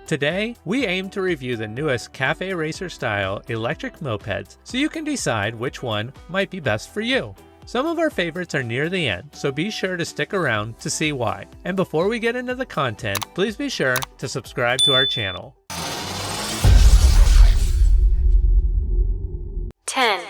Today, we aim to review the newest cafe racer style electric mopeds so you can decide which one might be best for you. Some of our favorites are near the end, so be sure to stick around to see why. And before we get into the content, please be sure to subscribe to our channel. 10.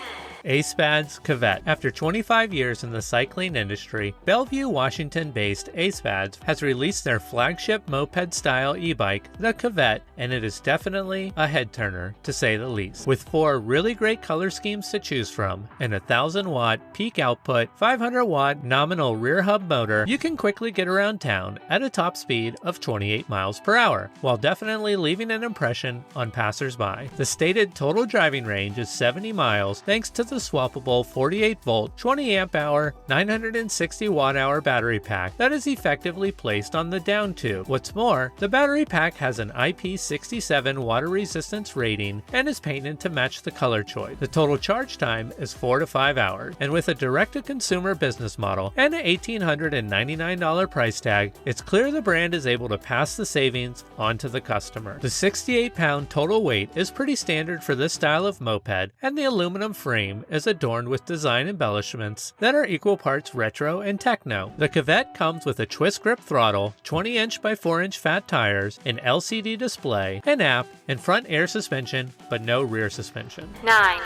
ACEPADS Cavette. After 25 years in the cycling industry, Bellevue, Washington-based ACEPADS has released their flagship moped-style e-bike, the Cavette, and it is definitely a head-turner, to say the least. With 4 really great color schemes to choose from, and a 1,000-watt peak output, 500-watt nominal rear hub motor, you can quickly get around town at a top speed of 28 miles per hour, while definitely leaving an impression on passersby. The stated total driving range is 70 miles thanks to the swappable 48-volt, 20-amp-hour, 960-watt-hour battery pack that is effectively placed on the down tube. What's more, the battery pack has an IP67 water resistance rating and is painted to match the color choice. The total charge time is 4 to 5 hours, and with a direct-to-consumer business model and an $1,899 price tag, it's clear the brand is able to pass the savings on to the customer. The 68-pound total weight is pretty standard for this style of moped, and the aluminum frame is adorned with design embellishments that are equal parts retro and techno. The Cavette comes with a twist grip throttle, 20-inch by 4-inch fat tires, an LCD display, an app, and front air suspension, but no rear suspension. 9.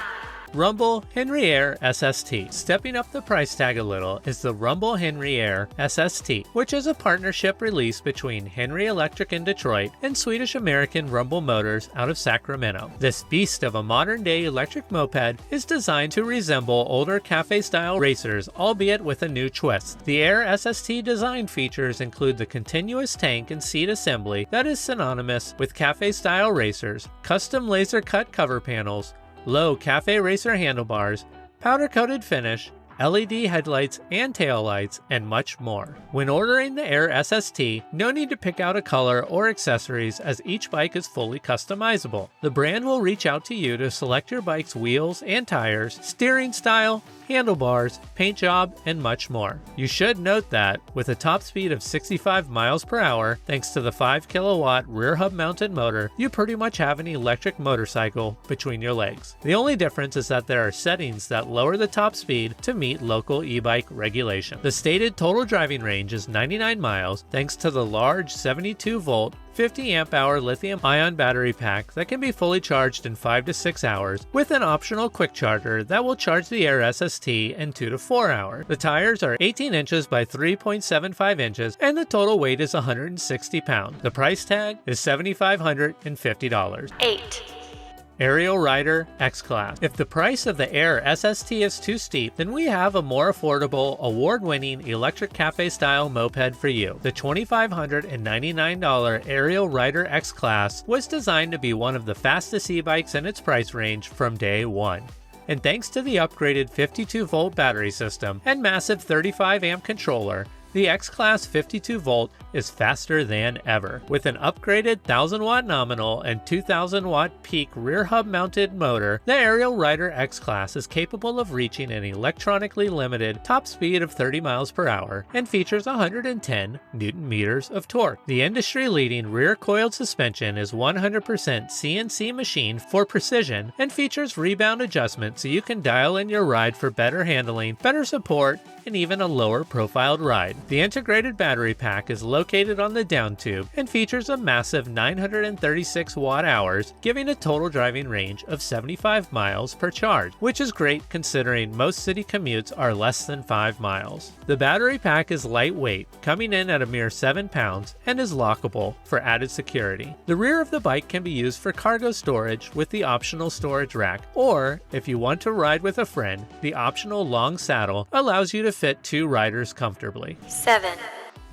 Rumble Henry Air SST. Stepping up the price tag a little is the Rumble Henry Air SST, which is a partnership release between Henry Electric in Detroit and Swedish-American Rumble Motors out of Sacramento. This beast of a modern-day electric moped is designed to resemble older cafe-style racers, albeit with a new twist. The Air SST design features include the continuous tank and seat assembly that is synonymous with cafe-style racers, custom laser-cut cover panels, low cafe racer handlebars, powder-coated finish, LED headlights and taillights, and much more. When ordering the Air SST, no need to pick out a color or accessories as each bike is fully customizable. The brand will reach out to you to select your bike's wheels and tires, steering style, handlebars, paint job, and much more. You should note that, with a top speed of 65 miles per hour, thanks to the 5 kilowatt rear hub mounted motor, you pretty much have an electric motorcycle between your legs. The only difference is that there are settings that lower the top speed to meet local e-bike regulation. The stated total driving range is 99 miles thanks to the large 72-volt 50-amp-hour lithium-ion battery pack that can be fully charged in 5 to 6 hours with an optional quick charger that will charge the Air SST in 2 to 4 hours. The tires are 18 inches by 3.75 inches and the total weight is 160 pounds. The price tag is $7,550. 8. Aerial Rider X-Class. If the price of the Air SST is too steep, then we have a more affordable, award-winning electric cafe-style moped for you. The $2,599 Aerial Rider X-Class was designed to be one of the fastest e-bikes in its price range from day one. And thanks to the upgraded 52-volt battery system and massive 35-amp controller, the X-Class 52-volt is faster than ever. With an upgraded 1,000-watt nominal and 2,000-watt peak rear hub-mounted motor, the Aerial Rider X-Class is capable of reaching an electronically limited top speed of 30 miles per hour and features 110 Newton-meters of torque. The industry-leading rear-coiled suspension is 100% CNC machined for precision and features rebound adjustment so you can dial in your ride for better handling, better support, and even a lower profiled ride. The integrated battery pack is located on the down tube and features a massive 936 watt-hours, giving a total driving range of 75 miles per charge, which is great considering most city commutes are less than 5 miles. The battery pack is lightweight, coming in at a mere 7 pounds, and is lockable for added security. The rear of the bike can be used for cargo storage with the optional storage rack, or if you want to ride with a friend, the optional long saddle allows you to fit 2 riders comfortably. 7.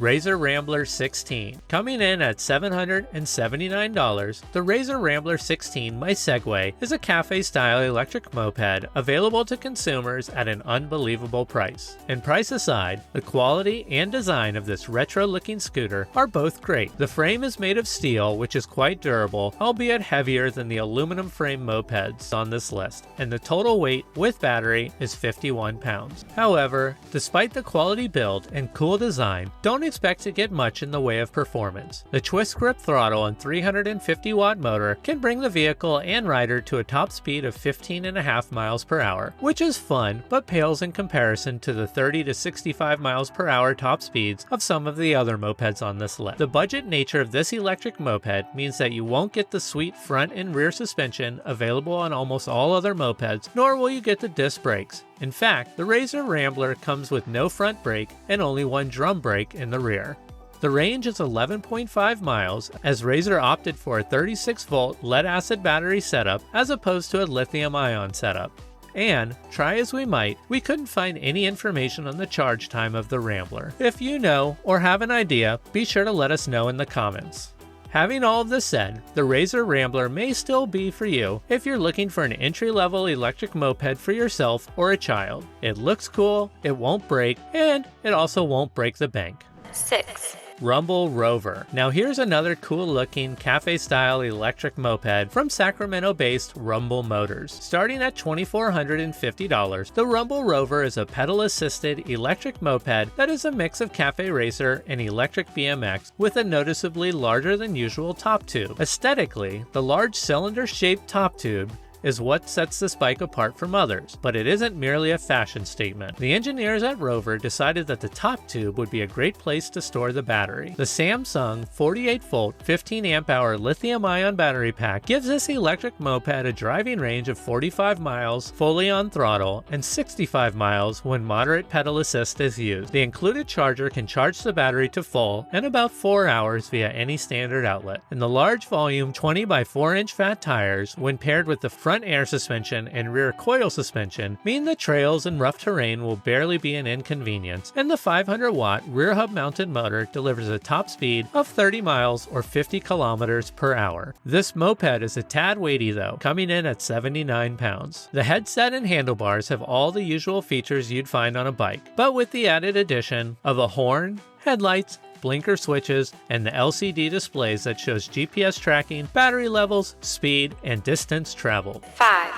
Razor Rambler 16. Coming in at $779, the Razor Rambler 16 My Segway is a cafe-style electric moped available to consumers at an unbelievable price. And price aside, the quality and design of this retro-looking scooter are both great. The frame is made of steel, which is quite durable, albeit heavier than the aluminum frame mopeds on this list, and the total weight with battery is 51 pounds. However, despite the quality build and cool design, don't expect to get much in the way of performance. The twist grip throttle and 350 watt motor can bring the vehicle and rider to a top speed of 15.5 miles per hour, which is fun but pales in comparison to the 30 to 65 miles per hour top speeds of some of the other mopeds on this list. The budget nature of this electric moped means that you won't get the sweet front and rear suspension available on almost all other mopeds, nor will you get the disc brakes. In fact, the Razor Rambler comes with no front brake and only one drum brake in the rear. The range is 11.5 miles, as Razor opted for a 36-volt lead-acid battery setup as opposed to a lithium-ion setup. And, try as we might, we couldn't find any information on the charge time of the Rambler. If you know or have an idea, be sure to let us know in the comments. Having all of this said, the Razor Rambler may still be for you if you're looking for an entry-level electric moped for yourself or a child. It looks cool, it won't break, and it also won't break the bank. 6. Rumble Rover. Now here's another cool looking cafe-style electric moped from Sacramento-based Rumble Motors. Starting at $2,450, the Rumble Rover is a pedal-assisted electric moped that is a mix of cafe racer and electric BMX with a noticeably larger than usual top tube. Aesthetically, the large cylinder-shaped top tube is what sets this bike apart from others, but it isn't merely a fashion statement. The engineers at Rover decided that the top tube would be a great place to store the battery. The Samsung 48-volt 15-amp-hour lithium-ion battery pack gives this electric moped a driving range of 45 miles fully on throttle and 65 miles when moderate pedal assist is used. The included charger can charge the battery to full in about 4 hours via any standard outlet. And the large volume 20 by 4 inch fat tires, when paired with the front air suspension and rear coil suspension, mean the trails and rough terrain will barely be an inconvenience, and the 500-watt rear hub mounted motor delivers a top speed of 30 miles or 50 kilometers per hour. This moped is a tad weighty though, coming in at 79 pounds. The headset and handlebars have all the usual features you'd find on a bike, but with the added addition of a horn, headlights, blinker switches, and the LCD displays that shows GPS tracking, battery levels, speed, and distance traveled. 5.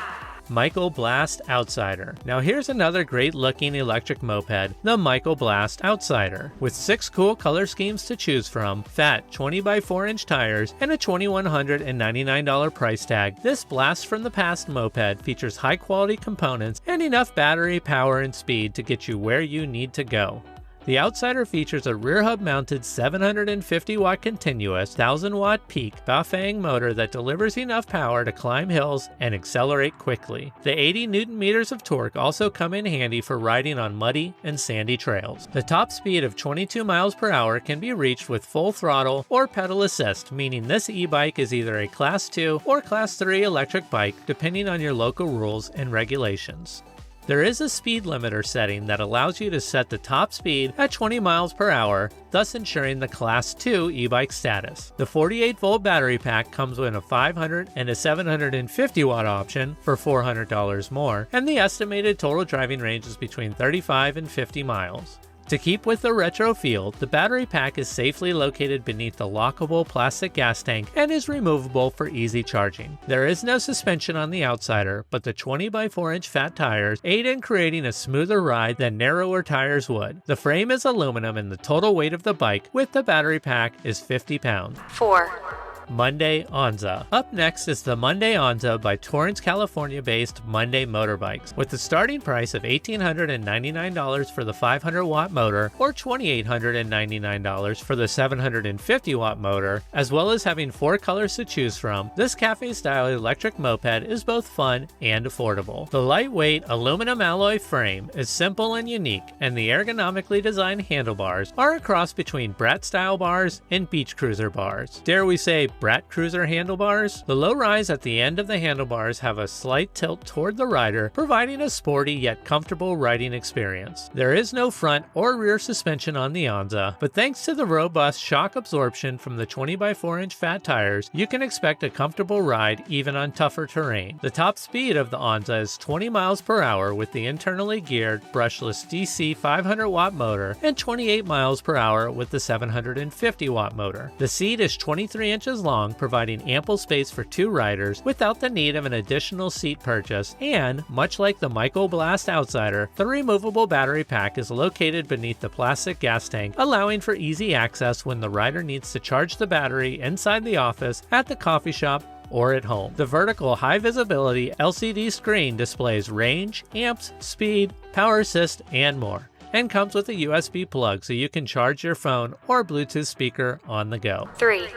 Michael Blast Outsider. Now here's another great looking electric moped, the Michael Blast Outsider. With 6 cool color schemes to choose from, fat 20 by 4 inch tires, and a $2,199 price tag, this blast from the past moped features high quality components and enough battery power and speed to get you where you need to go. The Outsider features a rear hub mounted 750 watt continuous 1000 watt peak Bafang motor that delivers enough power to climb hills and accelerate quickly. The 80 Newton meters of torque also come in handy for riding on muddy and sandy trails. The top speed of 22 miles per hour can be reached with full throttle or pedal assist, meaning this e-bike is either a Class 2 or Class 3 electric bike depending on your local rules and regulations. There is a speed limiter setting that allows you to set the top speed at 20 miles per hour, thus ensuring the Class 2 e-bike status. The 48-volt battery pack comes with a 500 and a 750 watt option for $400 more, and the estimated total driving range is between 35 and 50 miles. To keep with the retro feel, the battery pack is safely located beneath the lockable plastic gas tank and is removable for easy charging. There is no suspension on the Outsider, but the 20 by 4 inch fat tires aid in creating a smoother ride than narrower tires would. The frame is aluminum and the total weight of the bike with the battery pack is 50 pounds. 4. Monday Onza. Up next is the Monday Onza by Torrance, California-based Monday Motorbikes, with the starting price of $1,899 for the 500-watt motor or $2,899 for the 750-watt motor, as well as having 4 colors to choose from. This cafe-style electric moped is both fun and affordable. The lightweight aluminum alloy frame is simple and unique, and the ergonomically designed handlebars are a cross between Brat-style bars and Beach Cruiser bars. Dare we say Brat Cruiser handlebars? The low rise at the end of the handlebars have a slight tilt toward the rider, providing a sporty yet comfortable riding experience. There is no front or rear suspension on the Onza, but thanks to the robust shock absorption from the 20 by 4 inch fat tires, you can expect a comfortable ride even on tougher terrain. The top speed of the Onza is 20 miles per hour with the internally geared brushless DC 500 watt motor and 28 miles per hour with the 750 watt motor. The seat is 23 inches long long, providing ample space for 2 riders without the need of an additional seat purchase, and, much like the Mycoblast Outsider, the removable battery pack is located beneath the plastic gas tank, allowing for easy access when the rider needs to charge the battery inside the office, at the coffee shop, or at home. The vertical high-visibility LCD screen displays range, amps, speed, power assist, and more, and comes with a USB plug so you can charge your phone or Bluetooth speaker on the go. 3.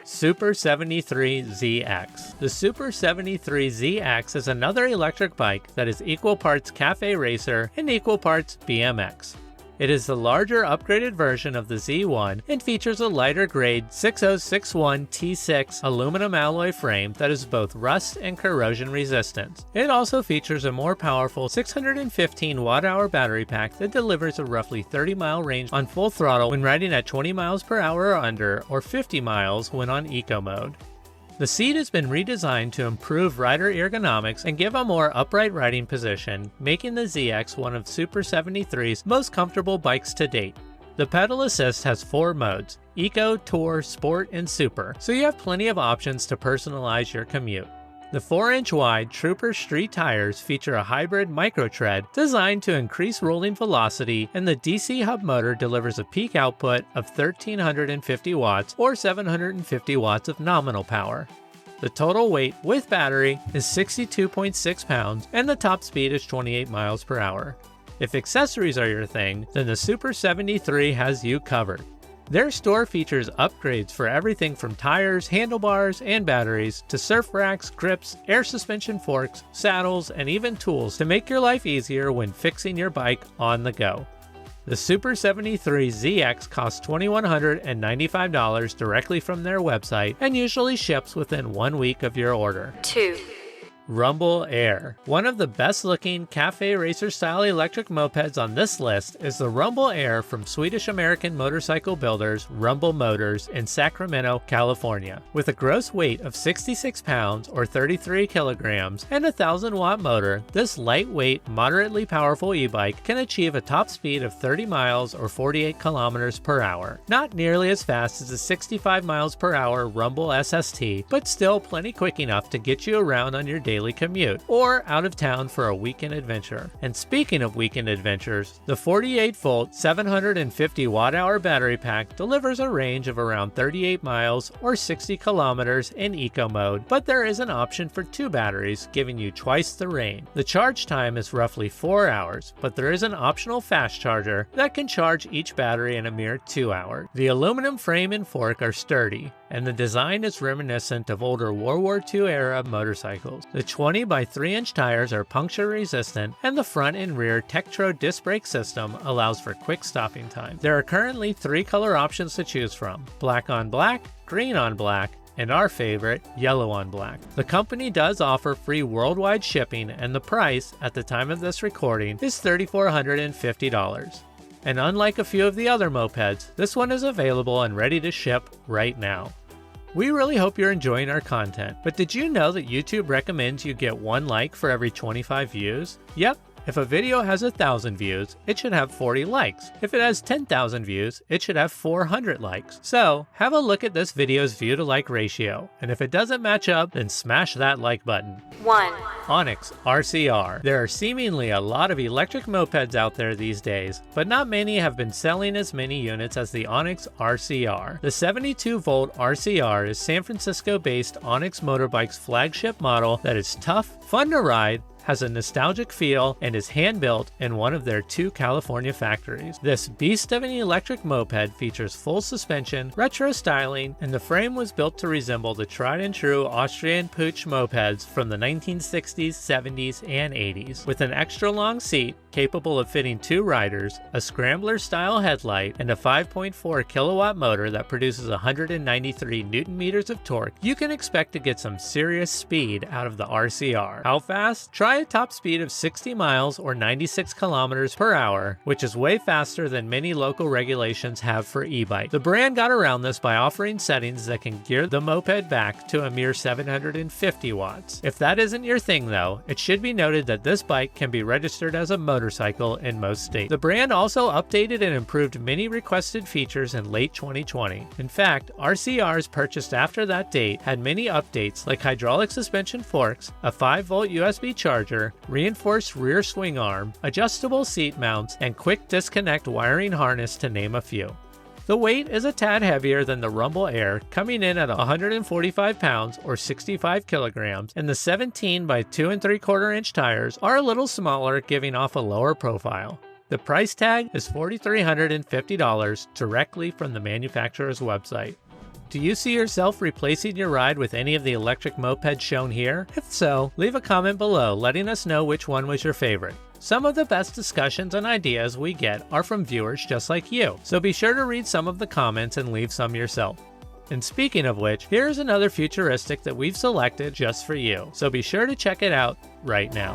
Super 73ZX. The Super 73ZX is another electric bike that is equal parts cafe racer and equal parts BMX. It is the larger upgraded version of the Z1 and features a lighter grade 6061 T6 aluminum alloy frame that is both rust and corrosion resistant. It also features a more powerful 615 watt-hour battery pack that delivers a roughly 30-mile range on full throttle when riding at 20 miles per hour or under, or 50 miles when on eco mode. The seat has been redesigned to improve rider ergonomics and give a more upright riding position, making the ZX one of Super 73's most comfortable bikes to date. The pedal assist has 4 modes: Eco, Tour, Sport, and Super, so you have plenty of options to personalize your commute. The 4-inch wide Trooper Street tires feature a hybrid microtread designed to increase rolling velocity, and the DC hub motor delivers a peak output of 1350 watts or 750 watts of nominal power. The total weight with battery is 62.6 pounds and the top speed is 28 miles per hour. If accessories are your thing, then the Super 73 has you covered. Their store features upgrades for everything from tires, handlebars, and batteries to surf racks, grips, air suspension forks, saddles, and even tools to make your life easier when fixing your bike on the go. The Super 73 ZX costs $2,195 directly from their website and usually ships within 1 week of your order. 2. Rumble Air. One of the best looking cafe racer style electric mopeds on this list is the Rumble Air from Swedish-American motorcycle builders Rumble Motors in Sacramento, California. With a gross weight of 66 pounds or 33 kilograms and a 1000-watt motor, this lightweight, moderately powerful e-bike can achieve a top speed of 30 miles or 48 kilometers per hour. Not nearly as fast as the 65 miles per hour Rumble SST, but still plenty quick enough to get you around on your daily commute or out of town for a weekend adventure. And speaking of weekend adventures, the 48-volt 750 watt-hour battery pack delivers a range of around 38 miles or 60 kilometers in eco mode, but there is an option for 2 batteries, giving you twice the range. The charge time is roughly 4 hours, but there is an optional fast charger that can charge each battery in a mere 2 hours. The aluminum frame and fork are sturdy, and the design is reminiscent of older World War II era motorcycles. The 20 by 3-inch tires are puncture resistant, and the front and rear Tektro disc brake system allows for quick stopping time. There are currently 3 color options to choose from: black on black, green on black, and our favorite, yellow on black. The company does offer free worldwide shipping, and the price, at the time of this recording, is $3,450. And unlike a few of the other mopeds, this one is available and ready to ship right now. We really hope you're enjoying our content, but did you know that YouTube recommends you get 1 like for every 25 views? Yep. If a video has 1,000 views, it should have 40 likes. If it has 10,000 views, it should have 400 likes. So, have a look at this video's view to like ratio, and if it doesn't match up, then smash that like button. 1. Onix RCR. There are seemingly a lot of electric mopeds out there these days, but not many have been selling as many units as the Onix RCR. The 72-volt RCR is San Francisco-based Onix Motorbike's flagship model that is tough, fun to ride, has a nostalgic feel, and is hand-built in one of their 2 California factories. This beast of an electric moped features full suspension, retro styling, and the frame was built to resemble the tried-and-true Austrian Puch mopeds from the 1960s, 70s, and 80s. With an extra-long seat, capable of fitting 2 riders, a scrambler-style headlight, and a 5.4 kilowatt motor that produces 193 Newton-meters of torque, you can expect to get some serious speed out of the RCR. How fast? Try a top speed of 60 miles or 96 kilometers per hour, which is way faster than many local regulations have for e-bike. The brand got around this by offering settings that can gear the moped back to a mere 750 watts. If that isn't your thing though, it should be noted that this bike can be registered as a motorcycle in most states. The brand also updated and improved many requested features in late 2020. In fact, RCRs purchased after that date had many updates like hydraulic suspension forks, a 5-volt USB charger, reinforced rear swing arm, adjustable seat mounts, and quick disconnect wiring harness to name a few. The weight is a tad heavier than the Rumble Air, coming in at 145 pounds or 65 kilograms, and the 17 by 2 3/4 inch tires are a little smaller, giving off a lower profile. The price tag is $4,350 directly from the manufacturer's website. Do you see yourself replacing your ride with any of the electric mopeds shown here? If so, leave a comment below letting us know which one was your favorite. Some of the best discussions and ideas we get are from viewers just like you, so be sure to read some of the comments and leave some yourself. And speaking of which, here's another futuristic that we've selected just for you, so be sure to check it out right now.